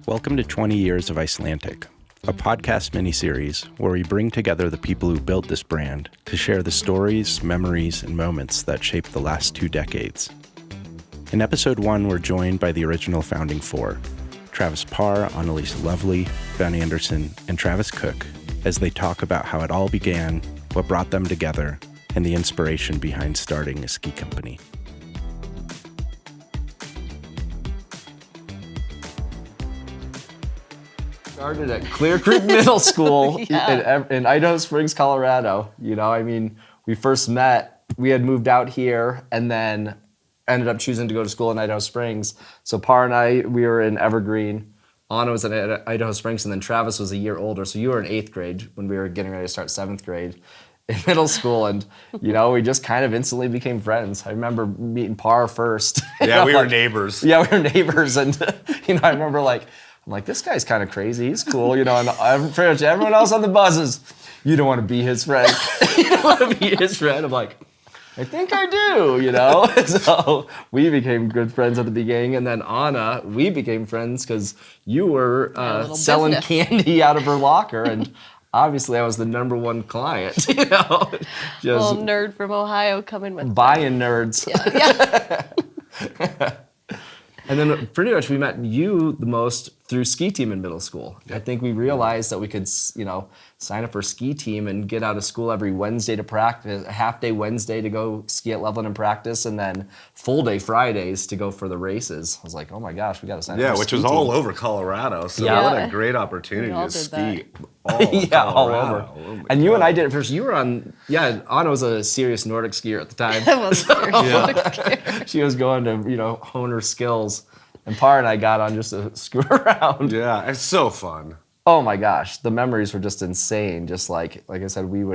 Welcome to 20 Years of Icelantic, a podcast miniseries where we bring together the people who built this brand to share the stories, memories, and moments that shaped the last 2 decades. In episode 1, we're joined by the original founding 4, Travis Parr, Annelise Loevlie, Ben Anderson, and Travis Cook, as they talk about how it all began, what brought them together, and the inspiration behind starting a ski company. Started at Clear Creek Middle School in Idaho Springs, Colorado. We first met, we had moved out here and then ended up choosing to go to school in Idaho Springs. So Parr and I, we were in Evergreen. Anna was in Idaho Springs, and then Travis was a year older. So you were in 8th grade when we were getting ready to start 7th grade in middle school. And, we just kind of instantly became friends. I remember meeting Parr first. Yeah, we were neighbors. Yeah, we were neighbors. And, I remember I'm like, this guy's kind of crazy. He's cool, and pretty much everyone else on the buses, you don't want to be his friend. You don't want to be his friend. I'm like, I think I do, So we became good friends at the beginning, and then Anna, we became friends because you were selling candy out of her locker, and obviously I was the #1 client, Just little nerd from Ohio coming with buying nerds. Yeah. And then pretty much we met you the most through ski team in middle school. Yep. I think we realized that we could, sign up for ski team and get out of school every Wednesday to practice, a half day Wednesday to go ski at Loveland and practice, and then full day Fridays to go for the races. I was like, oh my gosh, we got to sign up for Yeah, ski which was team. all over Colorado. So what a great opportunity to ski all over. Oh and you and I did it first. You were on, Anna was a serious Nordic skier at the time. I was a serious Nordic skier. She was going to, hone her skills. And Parr and I got on just to screw around. Yeah, it's so fun. Oh my gosh, the memories were just insane. Just like I said, we'd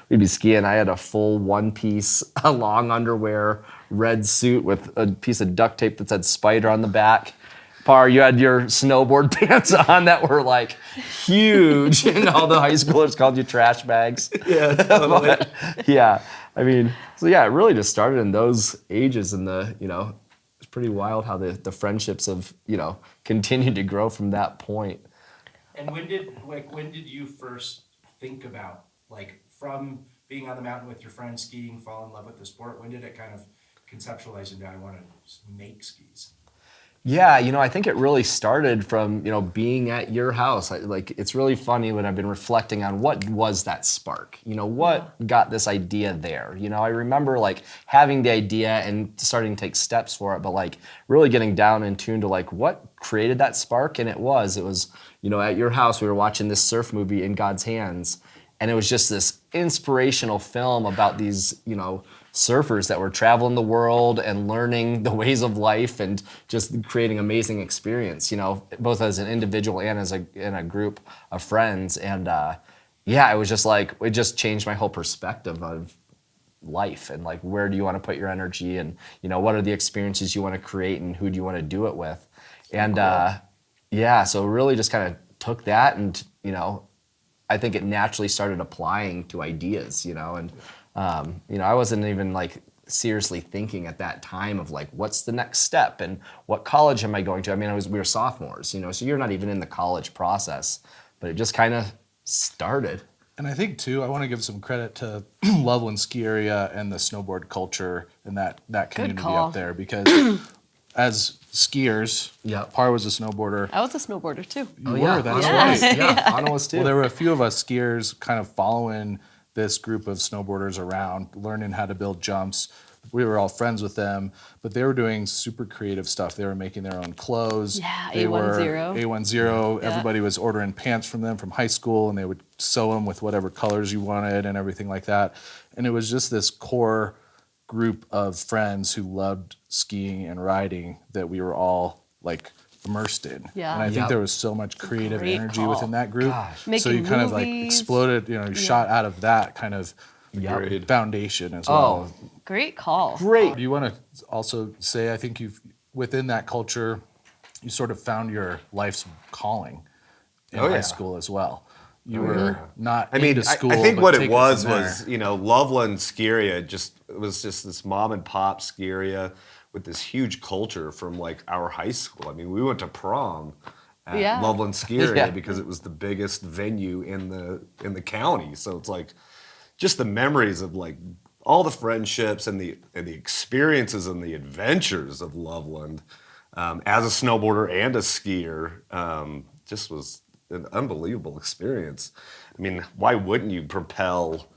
be skiing. I had a full one-piece, long underwear, red suit with a piece of duct tape that said Spider on the back. Parr, you had your snowboard pants on that were huge, and all the high schoolers called you trash bags. Yeah, totally. It really just started in those ages, and it's pretty wild how the friendships have, continued to grow from that point. And when did you first think about, from being on the mountain with your friends skiing, fall in love with the sport? When did it kind of conceptualize into, I want to make skis? Yeah, I think it really started from, being at your house. It's really funny when I've been reflecting on what was that spark? What got this idea there? I remember having the idea and starting to take steps for it, but really getting down in tune to what created that spark. And it was, at your house, we were watching this surf movie, In God's Hands. And it was just this inspirational film about these, surfers that were traveling the world and learning the ways of life and just creating amazing experience, both as an individual and as in a group of friends. And it was just it just changed my whole perspective of life and where do you want to put your energy and, what are the experiences you want to create and who do you want to do it with? And cool. So really just kind of took that and, I think it naturally started applying to ideas, and I wasn't even seriously thinking at that time of what's the next step and what college am I going to? We were sophomores, so you're not even in the college process, but it just kind of started. And I think too, I want to give some credit to Loveland Ski Area and the snowboard culture and that community up there because as skiers, Parr was a snowboarder. I was a snowboarder too. You were, that's right. Yeah, Anna was too. Well, there were a few of us skiers kind of following this group of snowboarders around, learning how to build jumps. We were all friends with them, but they were doing super creative stuff. They were making their own clothes. Yeah, they A10. A10. Yeah. Everybody was ordering pants from them from high school, and they would sew them with whatever colors you wanted and everything like that. And it was just this core group of friends who loved skiing and riding that we were all immersed in. Yeah. And I think there was so much creative energy within that group. Gosh. So you kind of exploded, you shot out of that kind of foundation as well. Oh, great call. great. Do you want to also say, I think within that culture, you sort of found your life's calling in high school as well. You were not into school. I think but what take it was from there. Loveland ski area was just this mom and pop ski area with this huge culture from our high school. We went to prom at Yeah. Loveland ski area Yeah. because it was the biggest venue in the county. So it's like just the memories of like all the friendships and the experiences and the adventures of Loveland as a snowboarder and a skier just was an unbelievable experience. I mean, why wouldn't you propel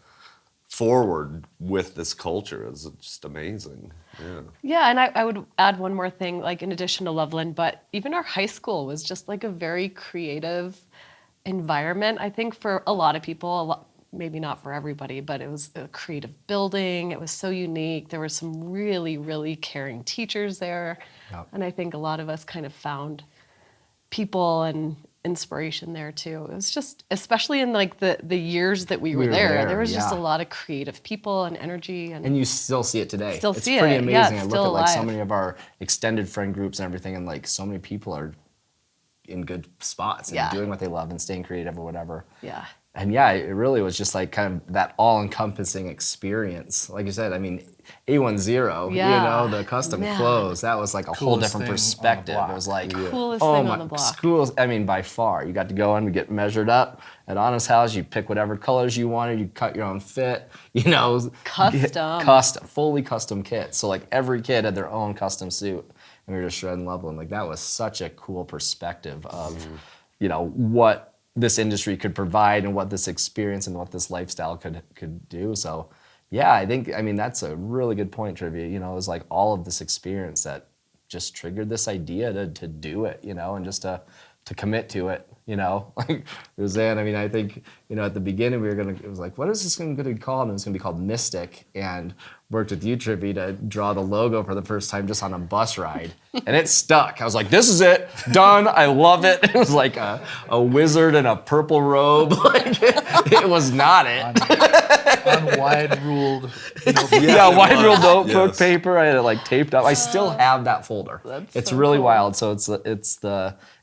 forward with this culture? It's just amazing. Yeah. Yeah, and I would add one more thing, like in addition to Loveland, but even our high school was just like a very creative environment. I think for a lot of people, maybe not for everybody, but it was a creative building. It was so unique. There were some really, really caring teachers there. Yep. And I think a lot of us kind of found people and inspiration there too. It was just, especially in like the years that we were there was just a yeah. lot of creative people and energy. And you still see it today. Still it's see pretty it. amazing. Yeah, I it's look still at like so alive. many of our extended friend groups and everything, and like so many people are in good spots and Yeah. doing what they love and staying creative or whatever. Yeah. And yeah, it really was just like kind of that all-encompassing experience. Like you said, I mean, A10, Yeah. you know, the custom Man. clothes, that was like a whole Coolest different thing on the perspective. block. It was like, Coolest oh thing my, on the block. schools, I mean, by far. You got to go in, we get measured up at Anna's house, you pick whatever colors you wanted, you cut your own fit, you know. Custom. Fully custom kits. So like every kid had their own custom suit. And we were just shredding Loveland. Like that was such a cool perspective of, you know, what this industry could provide and what this experience and what this lifestyle could do. So yeah, I mean, that's a really good point, Trivia. You know, it was like all of this experience that just triggered this idea to do it, you know, and just to commit to it, you know. Like Roseanne, I mean, I think, you know, at the beginning it was like, what is this going to be called? And it was going to be called Mystic, and worked with you, Trivia, to draw the logo for the first time just on a bus ride. And it stuck. I was like, this is it, done, I love it. It was like a wizard in a purple robe. Like, it was not it. On wide ruled. Yeah, wide rule notebook Yes. paper. I had it like taped up. I still have that folder. That's It's so really cool. wild. So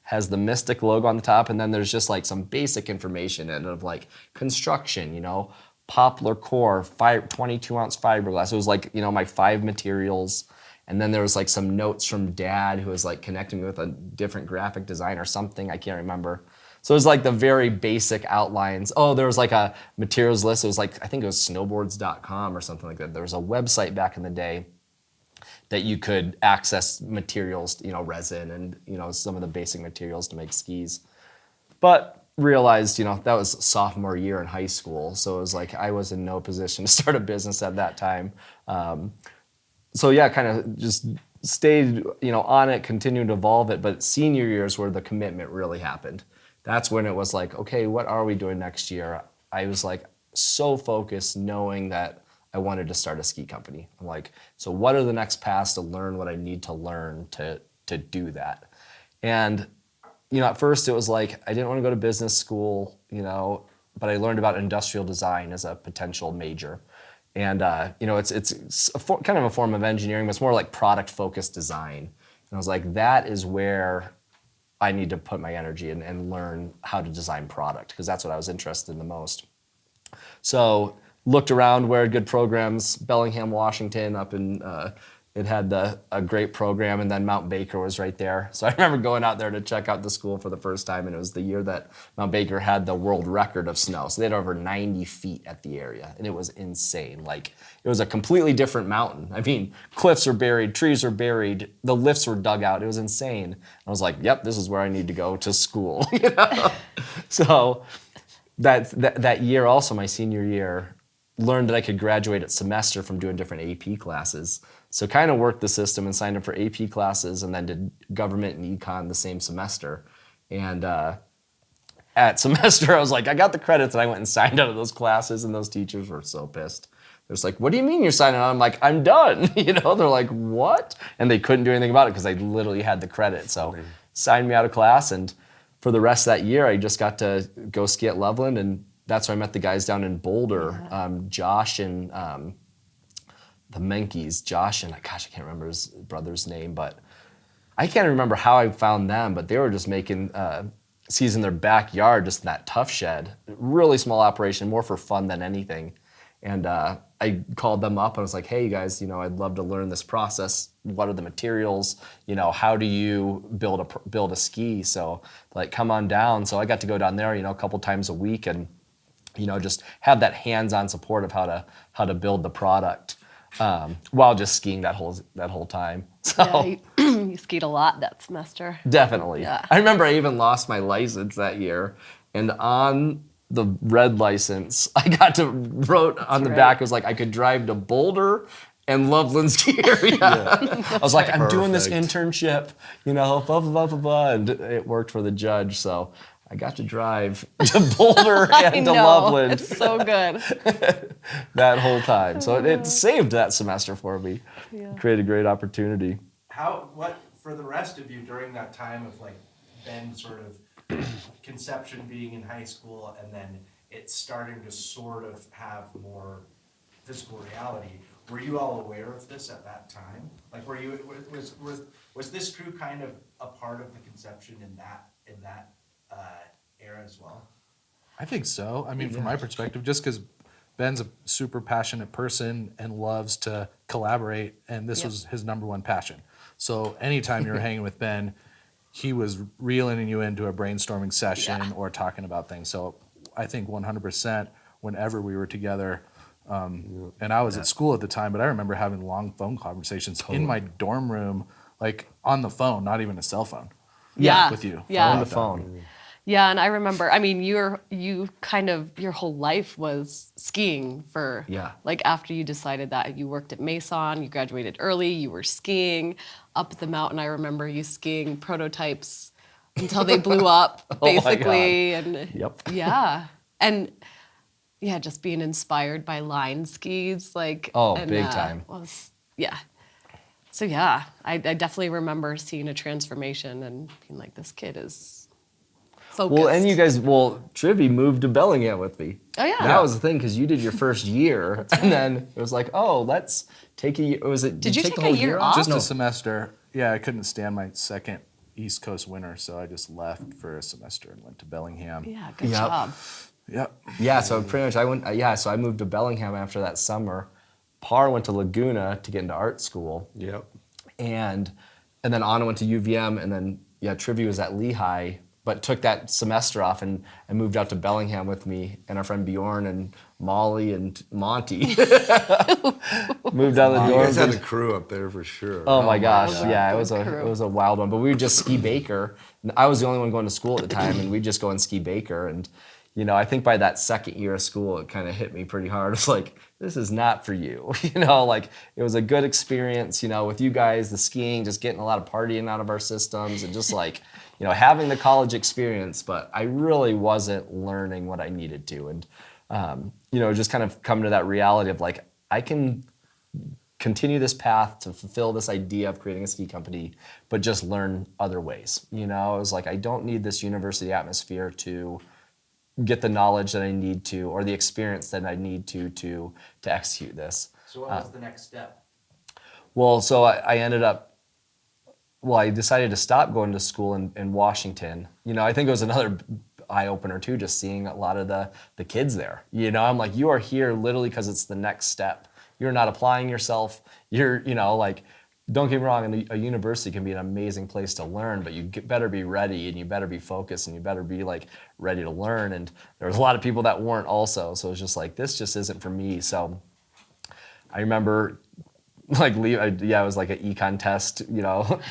has the Mystic logo on the top, and then there's just like some basic information in it of like construction, you know, poplar core, 22-ounce fiberglass. It was like, you know, my 5 materials. And then there was like some notes from Dad who was like connecting me with a different graphic design or something. I can't remember. So it was like the very basic outlines. Oh, there was like a materials list. It was like, I think it was snowboards.com or something like that. There was a website back in the day that you could access materials, you know, resin and, you know, some of the basic materials to make skis. But realized, you know, that was sophomore year in high school. So it was like I was in no position to start a business at that time. So yeah, kind of just stayed, you know, on it, continued to evolve it. But senior year is where the commitment really happened. That's when it was like, okay, what are we doing next year? I was like so focused knowing that I wanted to start a ski company. I'm like, so what are the next paths to learn what I need to learn to do that? And, you know, at first it was like, I didn't want to go to business school, you know, but I learned about industrial design as a potential major. And, you know, it's kind of a form of engineering, but it's more like product-focused design. And I was like, that is where I need to put my energy and learn how to design product, because that's what I was interested in the most. So looked around where good programs, Bellingham, Washington, up in, it had a great program, and then Mount Baker was right there. So I remember going out there to check out the school for the first time, and it was the year that Mount Baker had the world record of snow. So they had over 90 feet at the area, and it was insane. Like, it was a completely different mountain. I mean, cliffs are buried, trees are buried, the lifts were dug out. It was insane. I was like, yep, this is where I need to go to school. You know? So that year also, my senior year, learned that I could graduate at semester from doing different AP classes. So kind of worked the system and signed up for AP classes, and then did government and econ the same semester. And at semester, I was like, I got the credits, and I went and signed out of those classes, and those teachers were so pissed. They're just like, what do you mean you're signing out? I'm like, I'm done. You know, they're like, what? And they couldn't do anything about it because I literally had the credit. So signed me out of class, and for the rest of that year, I just got to go ski at Loveland, and that's where I met the guys down in Boulder, Josh and the Menkeys. Josh and, gosh, I can't remember his brother's name, but I can't remember how I found them, but they were just making skis in their backyard, just in that tough shed. Really small operation, more for fun than anything. And I called them up and I was like, hey, you guys, I'd love to learn this process. What are the materials? How do you build a ski? So like, come on down. So I got to go down there, a couple times a week and, just have that hands-on support of how to build the product while just skiing that whole time. So Yeah, you skied a lot that semester. definitely. Yeah. I remember I even lost my license that year, and on the red license, I got to wrote on the back, it was like I could drive to Boulder and Loveland ski area. I was like, I'm doing this Perfect. internship, blah, blah, blah, blah, blah, and it worked for the judge, so I got to drive to Boulder I and to know, Loveland it's so good. that whole time. So it saved that semester for me. Yeah. Created a great opportunity. What for the rest of you during that time of like Ben sort of conception being in high school and then it starting to sort of have more physical reality, were you all aware of this at that time? Like was this crew kind of a part of the conception in that era as well? I think so. I mean, from my perspective, just because Ben's a super passionate person and loves to collaborate, and this was his number one passion. So anytime you were hanging with Ben, he was reeling you into a brainstorming session or talking about things. So I think 100% whenever we were together, and I was at school at the time, but I remember having long phone conversations in my dorm room, like on the phone, not even a cell phone. Yeah. With you. Yeah. On the phone. Yeah, and I remember, I mean, you kind of, your whole life was skiing for, like after you decided that you worked at Mason, you graduated early, you were skiing up the mountain. I remember you skiing prototypes until they blew up, basically. Oh my God. And yeah. And yeah, just being inspired by line skis, like. Big time. So yeah, I definitely remember seeing a transformation and being like, this kid is focused. Well, and you guys, Trivy moved to Bellingham with me. Oh, yeah. That was the thing, because you did your first year, and then it was like, let's take a year. Did you you take the a whole year off? Just a semester. Yeah, I couldn't stand my second East Coast winter, so I just left for a semester and went to Bellingham. Yeah, good job. Yep. Yeah, so pretty much I went, so I moved to Bellingham after that summer. Parr went to Laguna to get into art school. Yep. And then Anna went to UVM, and then, Trivy was at Lehigh, but took that semester off and moved out to Bellingham with me and our friend Bjorn and Molly and Monty. Moved out of the You guys had dorms. a crew up there for sure. Oh my gosh, God. yeah, it Good was crew. a wild one. But we would just ski Baker. I was the only one going to school at the time, and we'd just go and ski Baker. And I think by that second year of school, it kind of hit me pretty hard. It's like, this is not for you. Like it was a good experience. With you guys, the skiing, just getting a lot of partying out of our systems, and just like, having the college experience. But I really wasn't learning what I needed to, and just kind of come to that reality of like, I can continue this path to fulfill this idea of creating a ski company, but just learn other ways. It was like, I don't need this university atmosphere to get the knowledge that I need to, or the experience that I need to execute this. So what was the next step? Well, so I ended up, I decided to stop going to school in Washington. I think it was another eye-opener too, just seeing a lot of the kids there. I'm like, you are here literally because it's the next step. You're not applying yourself. You're, like, don't get me wrong, a university can be an amazing place to learn, but you better be ready, and you better be focused, and you better be like ready to learn. And there was a lot of people that weren't also, so it was just like, this just isn't for me. So I remember like it was like an econ test,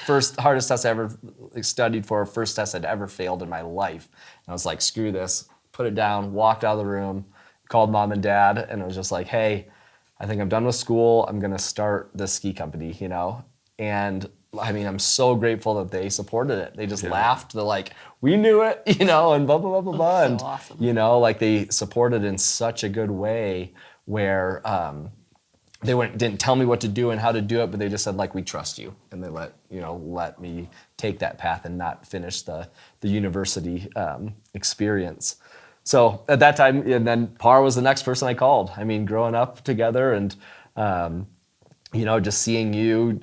first hardest test I ever studied for, first test I'd ever failed in my life. And I was like, screw this, put it down, walked out of the room, called mom and dad, and it was just like, hey, I think I'm done with school. I'm gonna start this ski company, And I mean, I'm so grateful that they supported it. They just laughed. They're like, we knew it, and blah, blah, blah, blah, blah. That's And, so awesome. like they supported in such a good way where they didn't tell me what to do and how to do it, but they just said, like, we trust you. And they let me take that path and not finish the university experience. So at that time, and then Parr was the next person I called. I mean, growing up together and, just seeing you,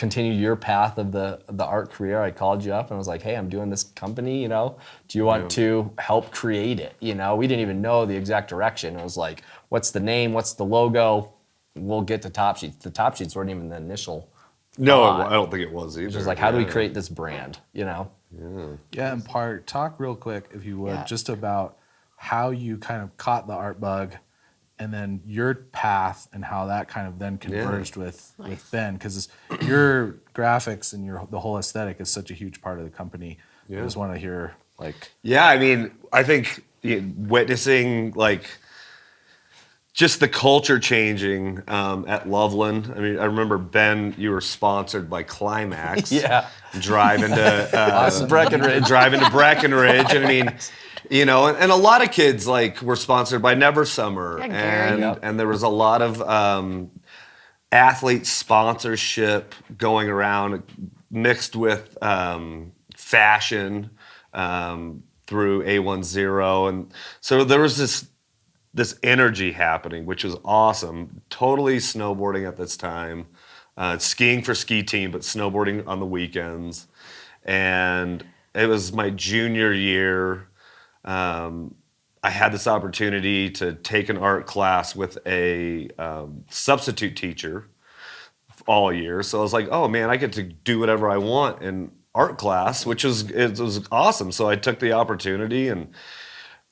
continue your path of the art career, I called you up and I was like, hey, I'm doing this company, do you want to help create it? We didn't even know the exact direction. It was like, what's the name? What's the logo? We'll get to Top Sheets. The Top Sheets weren't even the initial No, thought. I don't think it was either. It was just like, how do we create this brand, Yeah, and Parr, talk real quick, if you would, Yeah. just about how you kind of caught the art bug and then your path and how that kind of then converged with Ben, because your graphics and the whole aesthetic is such a huge part of the company. I just want to hear Yeah, I mean, I think witnessing just the culture changing at Loveland. I mean, I remember, Ben, you were sponsored by Climax. Yeah. Driving to Breckenridge. Driving to Breckenridge. And I mean, and a lot of kids were sponsored by Never Summer, Yeah, Gary. and there was a lot of athlete sponsorship going around, mixed with fashion through A10, and so there was this energy happening, which was awesome. Totally snowboarding at this time, skiing for ski team, but snowboarding on the weekends. And it was my junior year. I had this opportunity to take an art class with a substitute teacher all year. So I was like, oh man, I get to do whatever I want in art class, which was awesome. So I took the opportunity and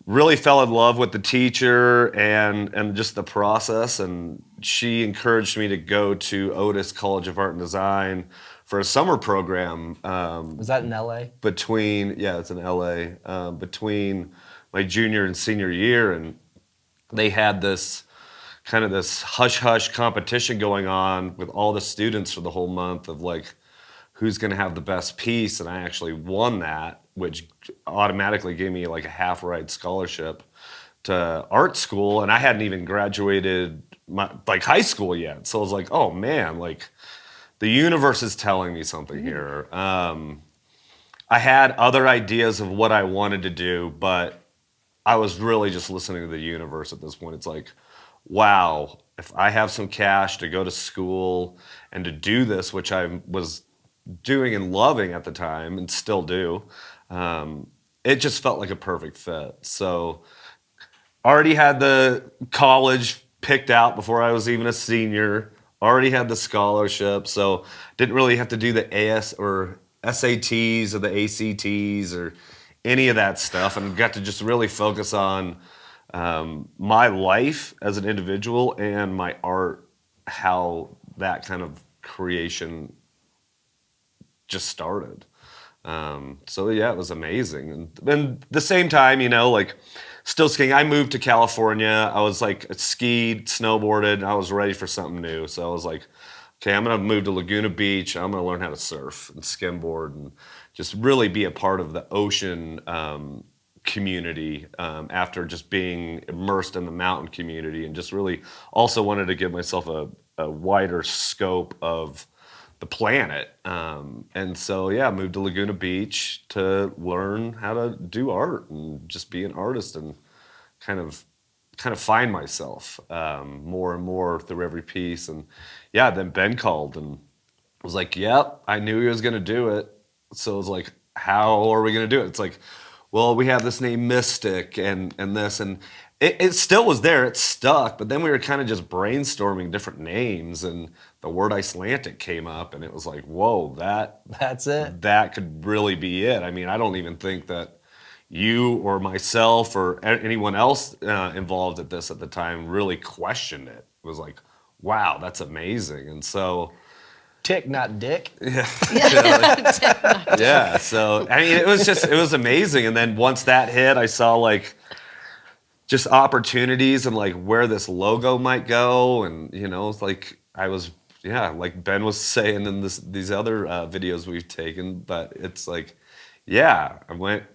really fell in love with the teacher and just the process. And she encouraged me to go to Otis College of Art and Design for a summer program. Was that in LA? It's in LA, between my junior and senior year. And they had this hush-hush competition going on with all the students for the whole month of who's going to have the best piece. And I actually won that, which automatically gave me a half-ride scholarship to art school. And I hadn't even graduated high school yet. So I was like, oh man, the universe is telling me something here. I had other ideas of what I wanted to do, but I was really just listening to the universe at this point. It's like, wow, if I have some cash to go to school and to do this, which I was doing and loving at the time and still do, it just felt like a perfect fit. So already had the college picked out before I was even a senior, already had the scholarship, so didn't really have to do the AS or SATs or the ACTs or any of that stuff, and got to just really focus on my life as an individual and my art, how that kind of creation just started. So yeah, it was amazing. And then the same time, still skiing. I moved to California. I was skied, snowboarded, and I was ready for something new. So I was like, okay, I'm gonna move to Laguna Beach. I'm gonna learn how to surf and skimboard and just really be a part of the ocean community, after just being immersed in the mountain community, and just really also wanted to give myself a wider scope of the planet. And so yeah, I moved to Laguna Beach to learn how to do art and just be an artist and kind of find myself more and more through every piece. And yeah, then Ben called and was like, yep, I knew he was gonna do it. So it was like, how are we gonna do it? It's like, well, we have this name Mystic and this, and it still was there, it stuck, but then we were kind of just brainstorming different names, and the word Icelantic came up, and it was like, whoa, That's it. that could really be it. I mean, I don't even think that you or myself or anyone else involved at this at the time really questioned it. It was like, wow, that's amazing. And so Tick, not Dick. yeah, so I mean, it was amazing. And then once that hit, I saw just opportunities and where this logo might go. And it's I was, like Ben was saying in these other videos we've taken, but it's I went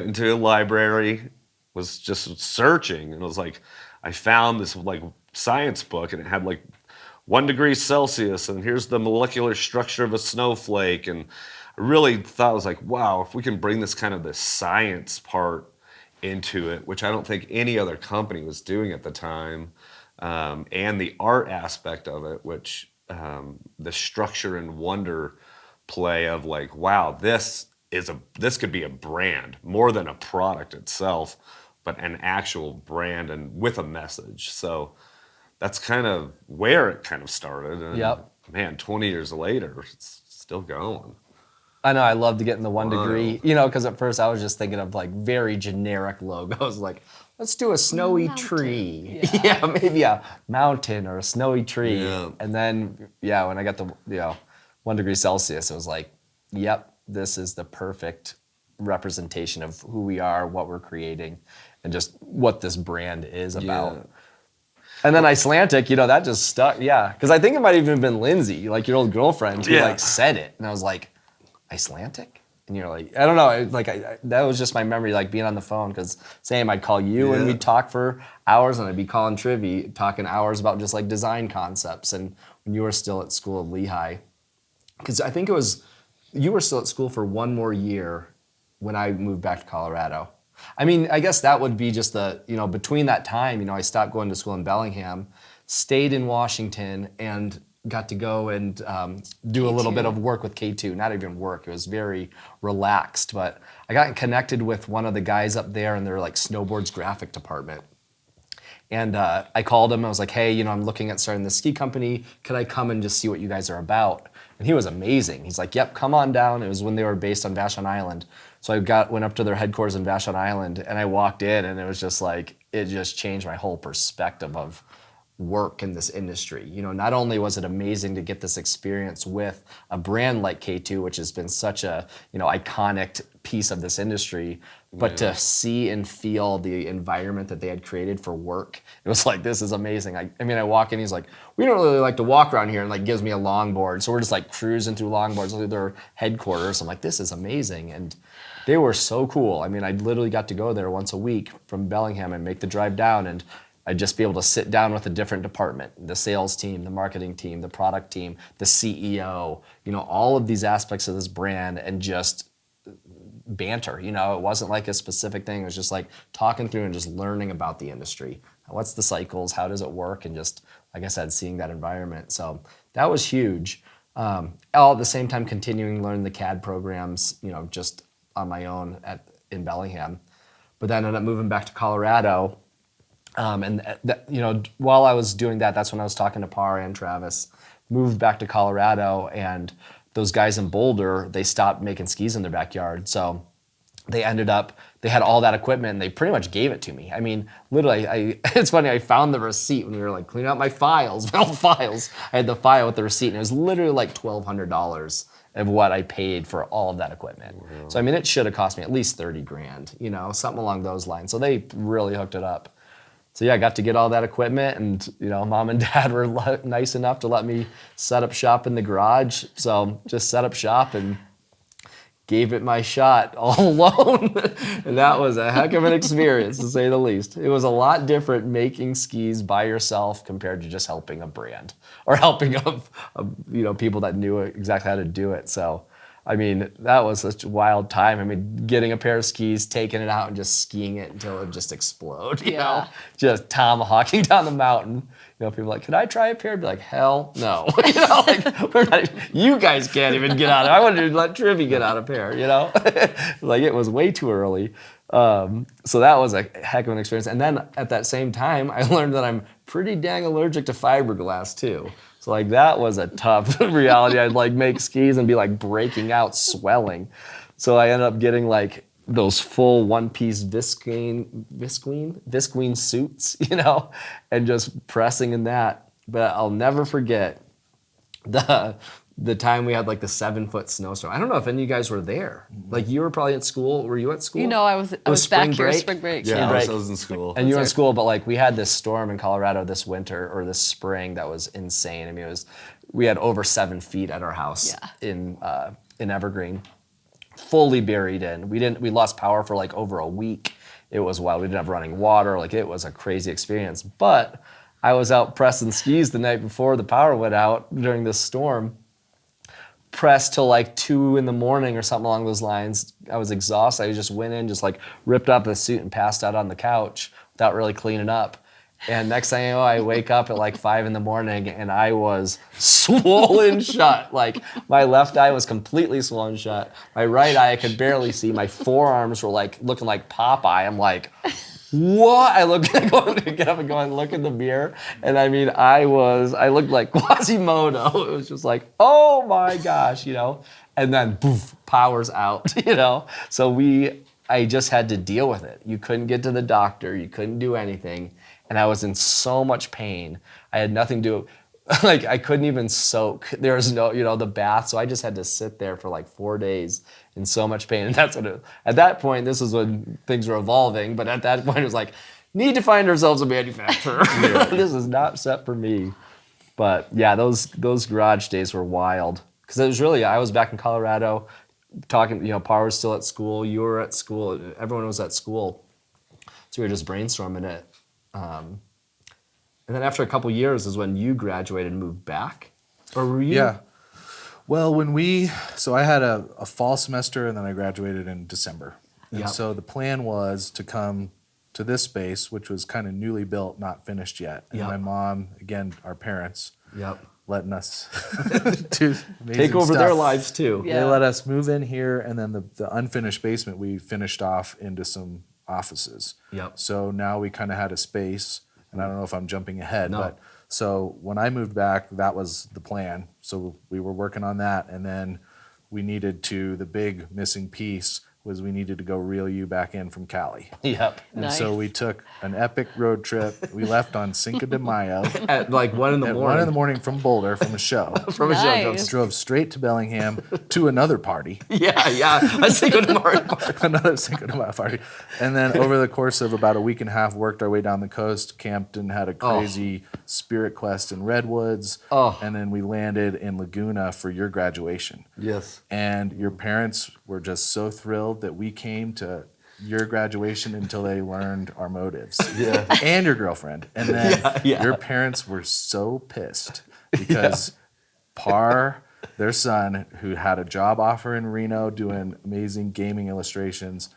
into a library, was just searching, and it was I found this science book, and it had 1 degree Celsius, and here's the molecular structure of a snowflake. And I really thought, I was like, wow, if we can bring this this science part into it, which I don't think any other company was doing at the time, and the art aspect of it, which the structure and wonder play of like, wow, this could be a brand more than a product itself, but an actual brand and with a message. So that's kind of where it kind of started. And Yep. man, 20 years later, it's still going. I know, I love to get in the 1 degree, because at first I was just thinking of like very generic logos, like let's do a snowy tree. Yeah, maybe a mountain or a snowy tree. Yeah. And then, when I got the 1 degree Celsius, it was like, yep, this is the perfect representation of who we are, what we're creating, and just what this brand is about. Yeah. And then Icelantic, that just stuck. Yeah, because I think it might even have been Lindsay, like your old girlfriend, who like said it, and I was like, Icelantic? And you're like, I don't know, that was just my memory, like being on the phone, because same, I'd call you and we'd talk for hours, and I'd be calling Trivy, talking hours about just like design concepts. And when you were still at school at Lehigh, because I think you were still at school for 1 more year when I moved back to Colorado. I mean, I guess that would be just between that time, I stopped going to school in Bellingham, stayed in Washington, and got to go and do a little bit of work with K2. Not even work, it was very relaxed. But I got connected with one of the guys up there in their like snowboards graphic department. And I called him, I was like, hey, I'm looking at starting this ski company. Could I come and just see what you guys are about? And he was amazing. He's like, yep, come on down. It was when they were based on Vashon Island. So I went up to their headquarters in Vashon Island, and I walked in, and it was just like, it just changed my whole perspective of work in this industry. Not only was it amazing to get this experience with a brand like K2, which has been such a, iconic piece of this industry, but to see and feel the environment that they had created for work, it was like, this is amazing. I walk in, he's like, we don't really like to walk around here, and like gives me a longboard. So we're just like cruising through longboards through their headquarters. I'm like, this is amazing. And they were so cool. I literally got to go there once a week from Bellingham and make the drive down, and I'd just be able to sit down with a different department, the sales team, the marketing team, the product team, the CEO, all of these aspects of this brand, and just banter. It wasn't like a specific thing. It was just like talking through and just learning about the industry. What's the cycles? How does it work? And just, like I said, seeing that environment. So that was huge. All at the same time continuing to learn the CAD programs, just on my own in Bellingham. But then I ended up moving back to Colorado. While I was doing that, that's when I was talking to Parr and Travis. Moved back to Colorado, and those guys in Boulder, they stopped making skis in their backyard. So they had all that equipment, and they pretty much gave it to me. Literally, it's funny, I found the receipt when we were like cleaning out my files, my old files. I had the file with the receipt, and it was literally like $1,200 of what I paid for all of that equipment. Wow. So it should have cost me at least $30,000, something along those lines. So they really hooked it up. So I got to get all that equipment, and mom and dad were nice enough to let me set up shop in the garage. So just set up shop and gave it my shot all alone. And that was a heck of an experience, to say the least. It was a lot different making skis by yourself compared to just helping a brand or helping people that knew exactly how to do it. So that was such a wild time. Getting a pair of skis, taking it out, and just skiing it until it would just explode, just tomahawking down the mountain. People are like, could I try a pair? I'd be like, hell no. You guys can't even get out. I wanted to let Trivy get out a pair, Like, it was way too early. So that was a heck of an experience. And then at that same time, I learned that I'm pretty dang allergic to fiberglass too. So that was a tough reality. I'd make skis and be breaking out, swelling. So I ended up getting those full one-piece visqueen suits, and just pressing in that. But I'll never forget the time we had the 7-foot snowstorm. I don't know if any of you guys were there. You were probably at school. Were you at school? I was back here, spring break. Yeah, I was in school. And you were in school, but we had this storm in Colorado this winter or this spring that was insane. We had over 7 feet at our house in Evergreen, fully buried in. We lost power for over a week. It was wild. We didn't have running water. It was a crazy experience. But I was out pressing skis the night before the power went out during this storm. Pressed till 2 a.m. or something along those lines. I was exhausted. I just went in, just ripped off the suit and passed out on the couch without really cleaning up. And next thing I know, I wake up at like 5 a.m. and I was swollen shut. Like my left eye was completely swollen shut. My right eye I could barely see. My forearms were like looking like Popeye. I'm like, what? I going to get up and go and look in the mirror. And I mean, I looked like Quasimodo. It was just like, oh my gosh, And then poof, power's out, So I just had to deal with it. You couldn't get to the doctor. You couldn't do anything. And I was in so much pain. I had nothing to do. Like I couldn't even soak. There was no, the bath. So I just had to sit there for like 4 days in so much pain. And that's at that point, this is when things were evolving. But at that point, it was like, need to find ourselves a manufacturer. This is not set for me. But yeah, those garage days were wild. Because it was really, I was back in Colorado talking, Parr was still at school. You were at school. Everyone was at school. So we were just brainstorming it. And then after a couple years is when you graduated and moved back? Or were you? Yeah. Well, so I had a fall semester and then I graduated in December. And so the plan was to come to this space, which was kind of newly built, not finished yet. And my mom, again, our parents, letting us do take over stuff. their lives too. They let us move in here, and then the unfinished basement we finished off into some offices. So now we kind of had a space, and I don't know if I'm jumping ahead, but so when I moved back, that was the plan. So we were working on that, and then the big missing piece was we needed to go reel you back in from Cali. And so we took an epic road trip. We left on Cinco de Mayo. At like 1 in the morning. 1 in the morning from Boulder, from a show. Drove straight to Bellingham to another party. A Cinco de Mayo party. Another Cinco de Mayo party. And then over the course of about a week and a half, worked our way down the coast, camped and had a crazy spirit quest in Redwoods. And then we landed in Laguna for your graduation. Yes. And your parents were just so thrilled that we came to your graduation until they learned our motives. And your girlfriend. And then your parents were so pissed because Parr, their son, who had a job offer in Reno doing amazing gaming illustrations,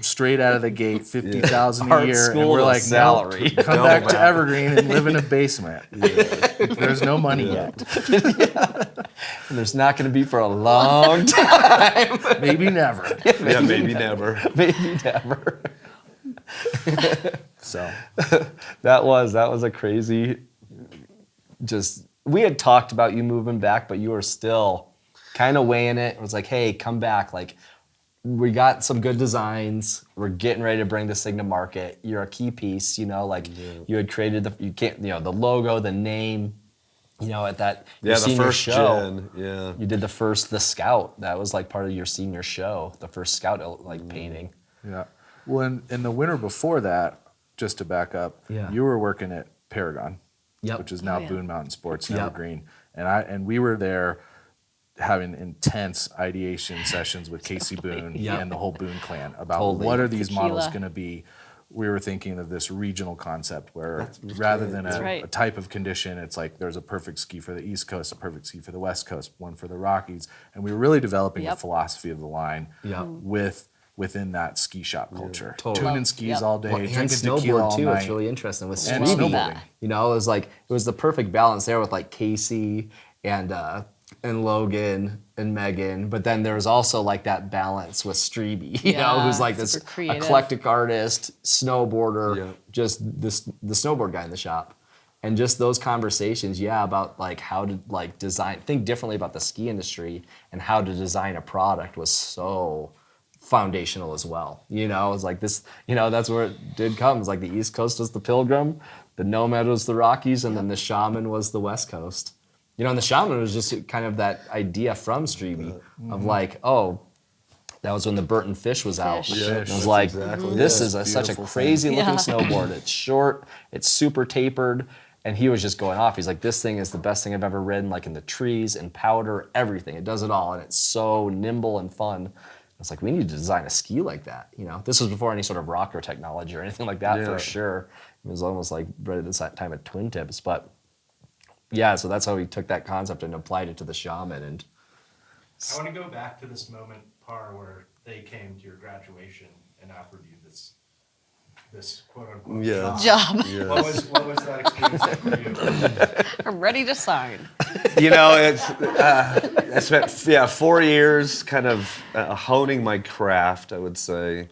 straight out of the gate, $50,000 a year, and we're like, salary. No, come back to Evergreen and live in a basement. There's no money yet. And there's not going to be for a long time. Maybe never. Maybe never. Maybe never. So that was a crazy. We had talked about you moving back, but you were still kind of weighing it. It was like, hey, come back, like. We got some good designs. We're getting ready to bring this thing to market. You're a key piece, you had created the logo, the name, at that your the senior first show. gen. You did the Scout. That was like part of your senior show, the first Scout painting. Yeah. Well, in the winter before that, just to back up, you were working at Paragon, which is now Boone Mountain Sports in Evergreen, and we were there having intense ideation sessions with Casey Boone and the whole Boone clan about what are these models going to be. We were thinking of this regional concept where rather than a type of condition, it's like there's a perfect ski for the East Coast, a perfect ski for the West Coast, one for the Rockies. And we were really developing the philosophy of the line within that ski shop culture. Tuning skis all day, drinking tequila all too. night. It's really interesting with And snowboarding. snowboarding. It was the perfect balance there with like Casey and Logan and Megan, but then there was also like that balance with Strebe, who's like this eclectic artist, snowboarder, just the snowboard guy in the shop. And just those conversations, about like how to like think differently about the ski industry and how to design a product was so foundational as well. It was like this, that's where it did come. It's like the East Coast was the Pilgrim, the Nomad was the Rockies, and then the Shaman was the West Coast. And the Shaman was just kind of that idea from Strebe of like, that was when the Burton Fish was out. It was like, this is such a crazy looking snowboard. It's short, it's super tapered, and he was just going off. He's like, this thing is the best thing I've ever ridden, like in the trees and powder, everything. It does it all, and it's so nimble and fun. It's like, we need to design a ski like that. This was before any sort of rocker technology or anything like that for sure. It was almost like right at this time of twin tips, but. So that's how we took that concept and applied it to the Shaman. And I want to go back to this moment, Parr, where they came to your graduation and offered you this quote unquote Yeah. Job. What was that experience like for you? I'm ready to sign. I spent 4 years kind of honing my craft, I would say.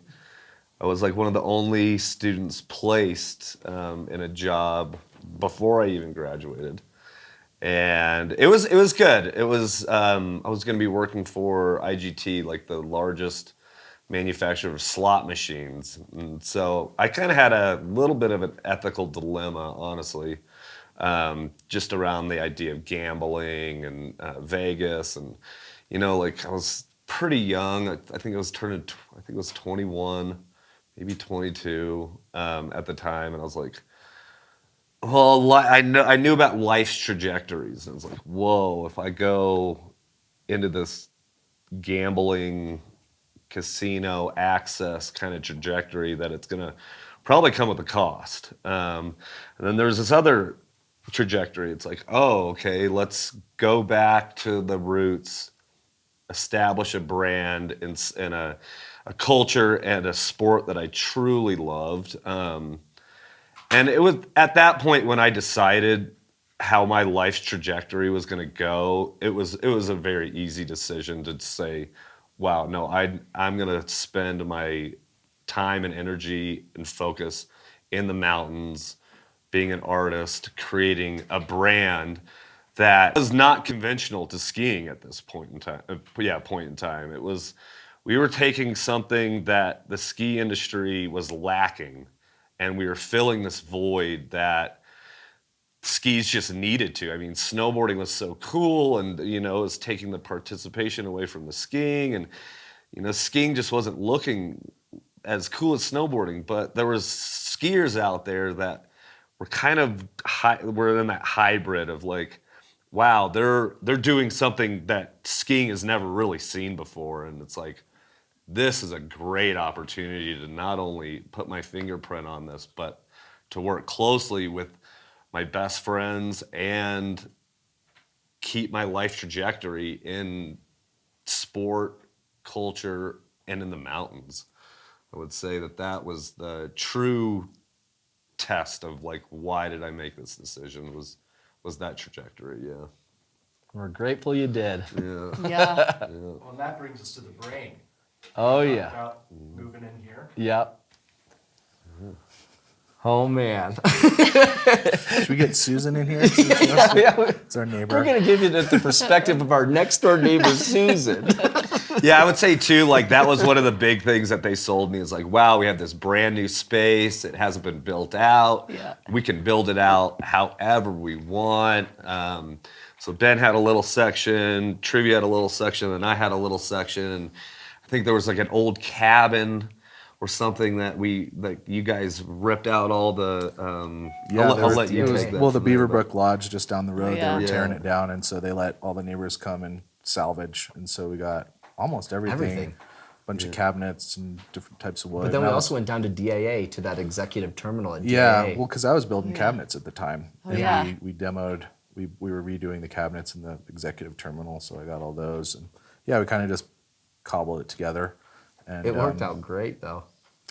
I was like one of the only students placed in a job before I even graduated. And it was good. It was I was going to be working for IGT, like the largest manufacturer of slot machines. And so I kind of had a little bit of an ethical dilemma, honestly, just around the idea of gambling and Vegas. And, like I was pretty young. I think I was 21, maybe 22 at the time. And I was like, well, I knew about life's trajectories. And I was like, whoa, if I go into this gambling casino access kind of trajectory, that it's going to probably come with a cost. And then there's this other trajectory. It's like, oh, okay, let's go back to the roots, establish a brand in a culture and a sport that I truly loved. And it was at that point when I decided how my life's trajectory was going to go. It was a very easy decision to say, wow, no, I'm going to spend my time and energy and focus in the mountains, being an artist, creating a brand that was not conventional to skiing at this point in time. It was, we were taking something that the ski industry was lacking, and we were filling this void that skis just needed to. I mean, snowboarding was so cool, and it was taking the participation away from the skiing, and skiing just wasn't looking as cool as snowboarding. But there was skiers out there that were kind of were in that hybrid of like, wow, they're doing something that skiing has never really seen before, and it's like, this is a great opportunity to not only put my fingerprint on this, but to work closely with my best friends and keep my life trajectory in sport, culture, and in the mountains. I would say that was the true test of like, why did I make this decision, was that trajectory, yeah. We're grateful you did. Yeah. Yeah. Well, and that brings us to the brain. Oh, Talk yeah. about moving in here. Yep. Oh, man. Should we get Susan in here? It's our neighbor. We're going to give you the perspective of our next door neighbor, Susan. Yeah, I would say too, like that was one of the big things that they sold me is like, wow, we have this brand new space. It hasn't been built out. Yeah. We can build it out however we want. So Ben had a little section, Trivia had a little section, and I had a little section. And I think there was like an old cabin or something that you guys ripped out all the. I'll let you take that. Well, the from there, Beaverbrook Lodge just down the road, yeah. they were tearing Yeah. it down, and so they let all the neighbors come and salvage, and so we got almost everything. Bunch of cabinets and different types of wood. But then we And I also went down to DAA, to that executive terminal at DAA. Yeah, well, because I was building cabinets at the time, and yeah. we demoed. We were redoing the cabinets in the executive terminal, so I got all those, and yeah, we kind of just cobbled it together. And It worked out great, though.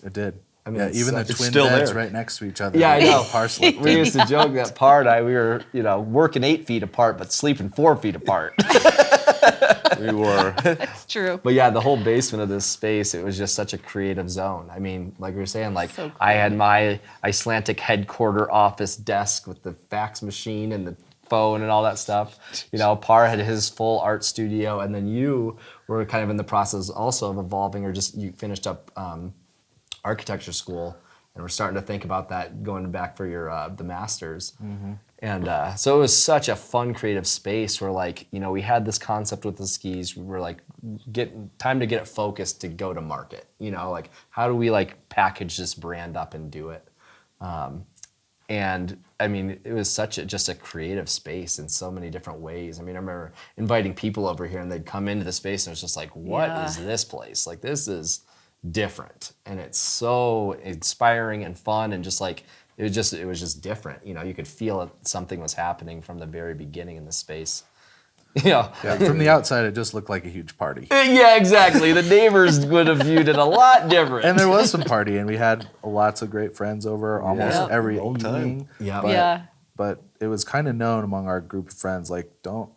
It did. I mean, yeah, it's even the it's twin still beds there. right next to each other. Yeah, I know. Parsley. We used to joke that Parr and I, we were, working 8 feet apart, but sleeping 4 feet apart. We were. It's true. But yeah, the whole basement of this space, it was just such a creative zone. I mean, like we were saying, like So cool. I had my Icelantic headquarter office desk with the fax machine and the phone and all that stuff. Parr had his full art studio, and then you were kind of in the process also of evolving, or just you finished up architecture school, and we're starting to think about that going back for your the masters. Mm-hmm. And so it was such a fun, creative space where, like, we had this concept with the skis. We were like, time to get it focused to go to market. Like, how do we like package this brand up and do it? And I mean, it was just a creative space in so many different ways. I mean, I remember inviting people over here, and they'd come into the space, and it was just like, what is this place? Like, this is different, and it's so inspiring and fun, and just like it was just different. You could feel something was happening from the very beginning in the space. Yeah. Yeah, from the outside, it just looked like a huge party. Yeah, exactly. The neighbors would have viewed it a lot different. And there was some party, and we had lots of great friends over almost Yep. every All the time. evening. Yeah. Yeah. But it was kind of known among our group of friends, like, don't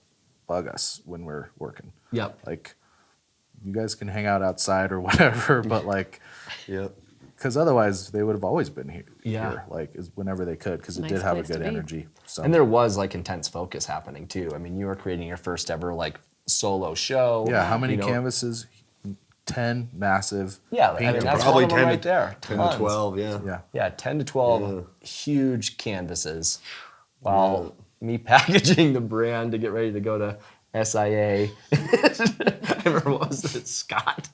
bug us when we're working. Yep. Like, you guys can hang out outside or whatever, but like, Yep. because otherwise they would have always been here. Yeah. Like, whenever they could, because it Nice did have a place to good be. energy. So. And there was like intense focus happening too. I mean, you were creating your first ever like solo show. Yeah, how many you know. canvases? 10 massive. Yeah, I mean, painted that's Probably one of them 10 right there. 10 Tons. to 12, yeah. Yeah. Yeah, 10 to 12 huge canvases while me packaging the brand to get ready to go to SIA. I remember, what was it, Scott?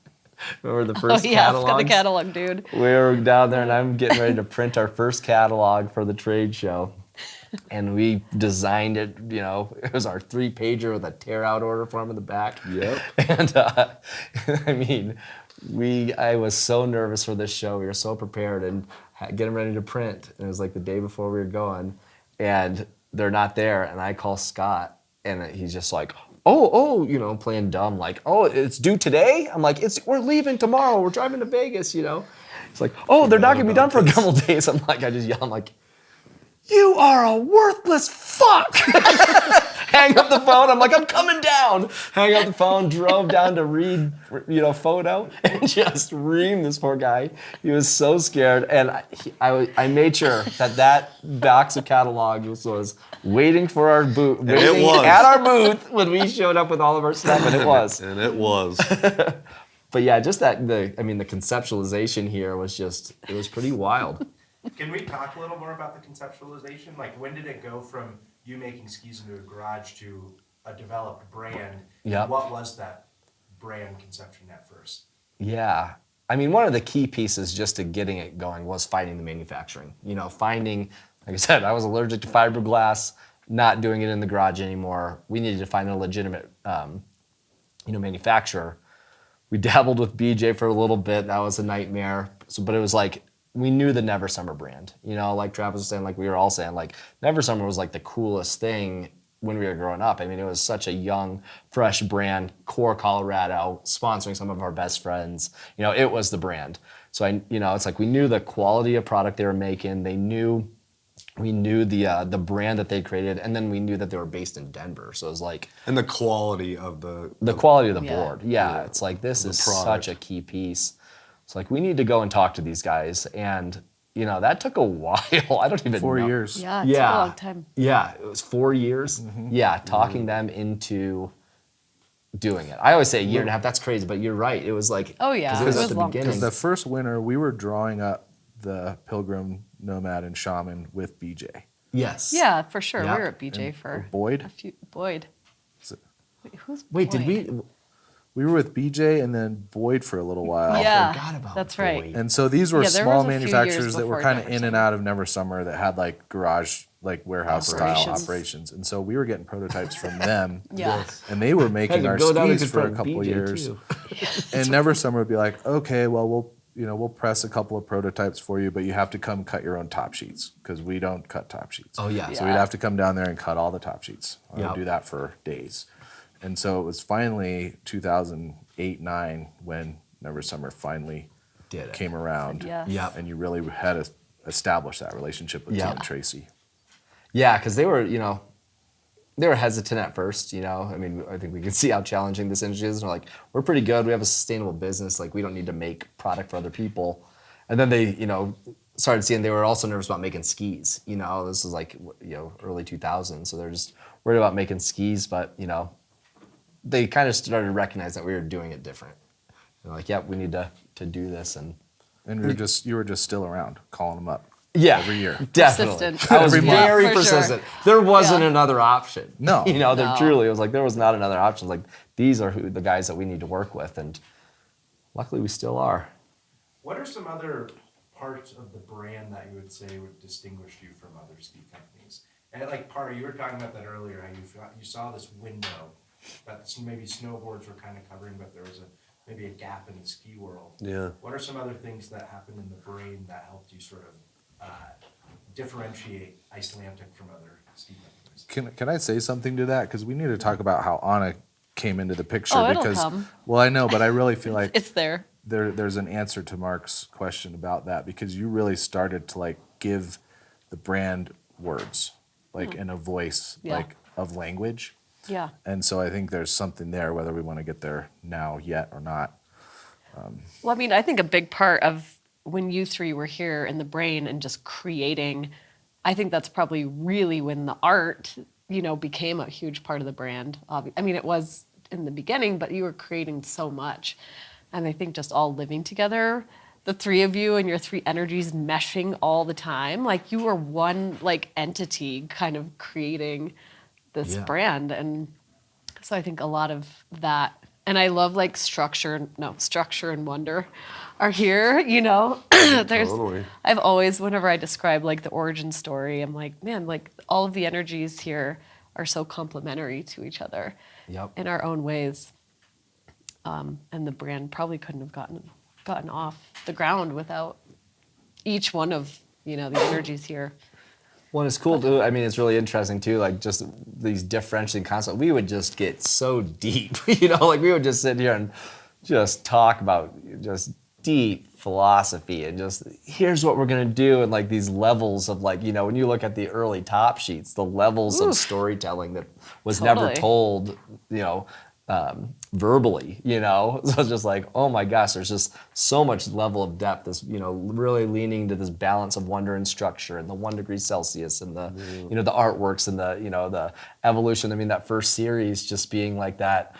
Remember the first Oh yeah, it's got catalogs? the catalog, dude. We were down there and I'm getting ready to print our first catalog for the trade show. And we designed it, you know, it was our 3-pager with a tear-out order form in the back. Yep. And I mean, I was so nervous for this show. We were so prepared and getting ready to print. And it was like the day before we were going, and they're not there. And I call Scott, and he's just like, oh, you know, playing dumb, like, oh, it's due today? I'm like, we're leaving tomorrow. We're driving to Vegas, you know. It's like, oh, they're not gonna be done for a couple days. I'm like, I just yell, I'm like, you are a worthless fuck. Hang up the phone. I'm like, I'm coming down. Hang up the phone, drove down to read, you know, photo, and just reamed this poor guy. He was so scared. And I made sure that box of catalogs was waiting for our booth, it waiting was. at our booth when we showed up with all of our stuff, and it was. And it was. But yeah, just the conceptualization here was just, it was pretty wild. Can we talk a little more about the conceptualization? Like, when did it go from you making skis into a garage to a developed brand? Yep. What was that brand conception at first? Yeah. I mean, one of the key pieces just to getting it going was finding the manufacturing. You know, finding, like I said, I was allergic to fiberglass, not doing it in the garage anymore. We needed to find a legitimate, manufacturer. We dabbled with BJ for a little bit. That was a nightmare. But it was like, we knew the Never Summer brand. You know, like Travis was saying, like we were all saying, like Never Summer was like the coolest thing when we were growing up. I mean, it was such a young, fresh brand, core Colorado, sponsoring some of our best friends. You know, it was the brand. So it's like we knew the quality of product they were making. We knew the brand that they created, and then we knew that they were based in Denver. So it was like And the quality of the quality of the Yeah. board. Yeah, it's like this is product. such a key piece. It's like we need to go and talk to these guys, and that took a while. I don't even 4 know. years. Yeah, it took a long time. Yeah, it was 4 years. Yeah, talking them into doing it. I always say a year and a half. That's crazy, but you're right. It was like, Oh, yeah, 'cause it was it at was the long. beginning. The first winter, we were drawing up the Pilgrim, Nomad, and Shaman with BJ. Yes. Yeah, for sure. Yeah. We were at BJ for Boyd? a few. Boyd. Is it- Wait, who's Wait, did Boyd? we? We were with BJ and then Boyd for a little while. Yeah, forgot about that's right. Boyd. And so these were Yeah, there small was a few years manufacturers that were before kind of Never in and Summer. out of Never Summer that had like garage, like warehouse style Operations. operations. And so we were getting prototypes from them. Yeah. And they were Had making to our go down and skis for a confront couple BJ years. too. And Never Summer would be like, okay, well, we'll press a couple of prototypes for you, but you have to come cut your own top sheets because we don't cut top sheets. Oh yeah. So we'd have to come down there and cut all the top sheets. I Yep. would do that for days. And so it was finally 2008-9 when Never Summer finally Did it. came around. Yes. Yep. And you really had to establish that relationship with Yeah. Tim and Tracy. Yeah, because they were hesitant at first, I mean, I think we can see how challenging this industry is. And we're like, we're pretty good. We have a sustainable business. Like, we don't need to make product for other people. And then they, started seeing they were also nervous about making skis. This is like, early 2000s. So they're just worried about making skis. But, they kind of started to recognize that we were doing it different. They're like, yep, we need to do this. And And you were just still around, calling them up. yeah, Every year. definitely. Persistent. I was Every month. very For sure. persistent. There wasn't Yeah. another option. No. There No. truly, it was like there was not another option. Like, these are the guys that we need to work with, and luckily we still are. What are some other parts of the brand that you would say would distinguish you from other ski companies? And like Parr, you were talking about that earlier, how you saw this window that maybe snowboards were kind of covering, but there was maybe a gap in the ski world. Yeah. What are some other things that happened in the brain that helped you sort of differentiate Icelantic from other ski companies? Can I say something to that? Because we need to talk about how Anna came into the picture. Oh, it'll because, come. Well, I know, but I really feel like It's there. there's an answer to Mark's question about that, because you really started to like give the brand words, like in a voice, Yeah. like of language. Yeah. And so I think there's something there, whether we want to get there now yet or not. Well, I mean, I think a big part of when you three were here in the brain and just creating, I think that's probably really when the art, became a huge part of the brand. I mean, it was in the beginning, but you were creating so much. And I think just all living together, the three of you and your three energies meshing all the time, like you were one like entity kind of creating this Yeah. brand. And so I think a lot of that, and I love like structure and wonder are here, There's, Totally. I've always, whenever I describe like the origin story, I'm like, man, like all of the energies here are so complementary to each other Yep. in our own ways. And the brand probably couldn't have gotten off the ground without each one of, the energies here. Well, it's cool too. I mean, it's really interesting too. Like just these differentiating concepts. We would just get so deep, like we would just sit here and just talk about just deep philosophy and just here's what we're gonna do, and like these levels of like when you look at the early top sheets, the levels of storytelling that was never Totally. told, verbally, So it's just like, oh my gosh, there's just so much level of depth. This, really leaning to this balance of wonder and structure, and the 1 degree Celsius, and the, the artworks, and the, the evolution. I mean, that first series just being like that,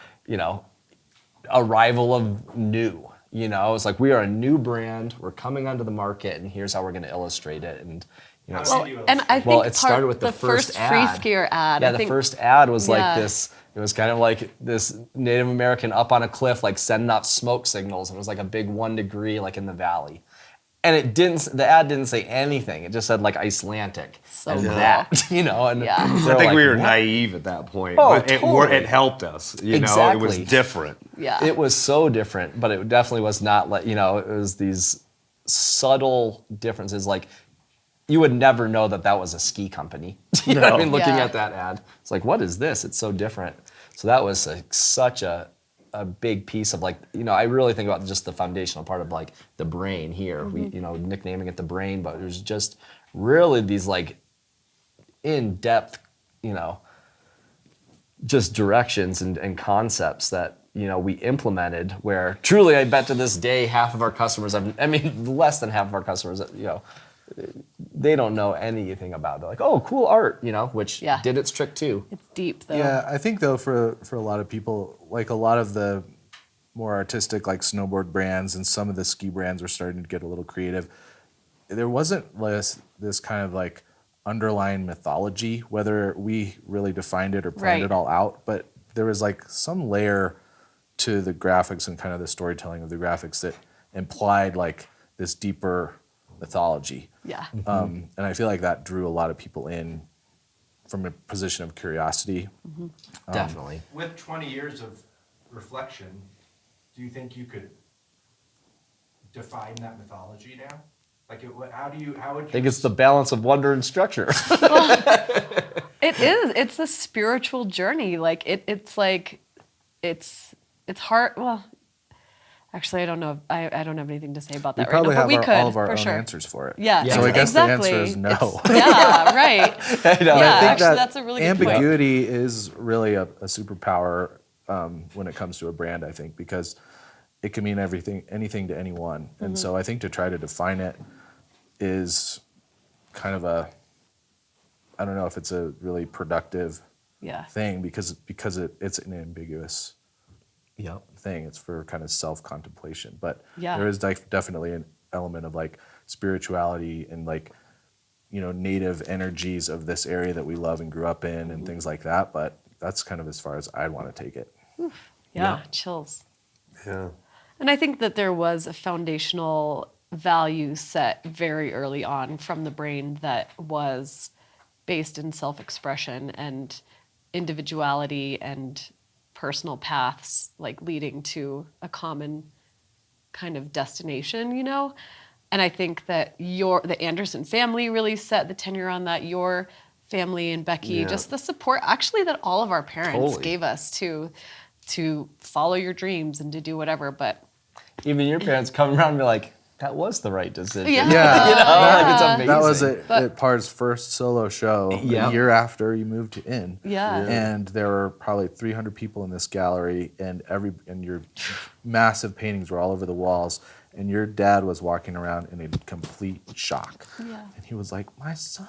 arrival of new. It's like we are a new brand. We're coming onto the market, and here's how we're going to illustrate it. And Well, And I think Well, it started with the first free ad. skier ad. Yeah, I the think, first ad was Yeah. like this. It was kind of like this Native American up on a cliff, like sending out smoke signals. It was like a big 1 degree, like in the valley. And the ad didn't say anything. It just said like Icelantic. So and cool. that, and Yeah. I they're think like, we were "What?" naive at that point. Oh, but totally. it helped us. It was Exactly. different. Yeah. It was so different, but it definitely was not like, it was these subtle differences. Like, you would never know that was a ski company. You know what I mean? Looking Yeah. at that ad, it's like, what is this? It's so different. So that was such a big piece of like, I really think about just the foundational part of like the brain here. We, nicknaming it the brain, but it was just really these like in-depth, just directions and concepts that, we implemented, where truly I bet to this day half of our customers, less than half of our customers, they don't know anything about it. They're like, oh, cool art, which Yeah. did its trick too. It's deep though. Yeah, I think though for a lot of people, like a lot of the more artistic like snowboard brands and some of the ski brands were starting to get a little creative. There wasn't this kind of like underlying mythology, whether we really defined it or planned Right. it all out, but there was like some layer to the graphics and kind of the storytelling of the graphics that implied like this deeper mythology. Yeah. And I feel like that drew a lot of people in from a position of curiosity. Definitely. With 20 years of reflection, do you think you could define that mythology now? Like, how would you? I think it's the balance of wonder and structure. It is. It's a spiritual journey. Like it's like it's hard. Well, actually, I don't know. I don't have anything to say about We that right probably now. But have we could all of our for own sure. answers for it. Yeah. Yeah. So I guess exactly. the answer is no. Yeah. Right. I know. Yeah. I think Actually, that that's a really good point. ambiguity is really a superpower when it comes to a brand, I think, because it can mean anything to anyone. And so I think to try to define it is kind of I don't know if it's a really productive Yeah. thing because it's an ambiguous Yep. thing. It's for kind of self-contemplation. But Yeah. there is definitely an element of like spirituality and like, native energies of this area that we love and grew up in and things like that. But that's kind of as far as I'd want to take it. Yeah. Chills. Yeah. And I think that there was a foundational value set very early on from the brain that was based in self-expression and individuality and personal paths, like leading to a common kind of destination, And I think that the Anderson family really set the tenure on that. Your family and Becky, Yeah. just the support actually that all of our parents Totally. gave us to follow your dreams and to do whatever. But Even your parents come around and be like, that was the right decision. Yeah. Yeah. You know, like it's Yeah. amazing. That was But- at Parr's first solo show Yeah. a year after you moved to Inn. Yeah. Yeah. And there were probably 300 people in this gallery, and your massive paintings were all over the walls. And your dad was walking around in a complete shock. Yeah. And he was like, "My son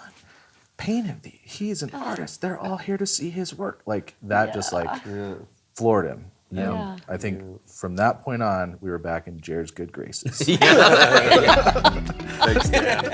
painted these. He's an artist. They're all here to see his work." Like that just like floored him. And Yeah. I think from that point on, we were back in Jared's good graces. Thanks, Dan.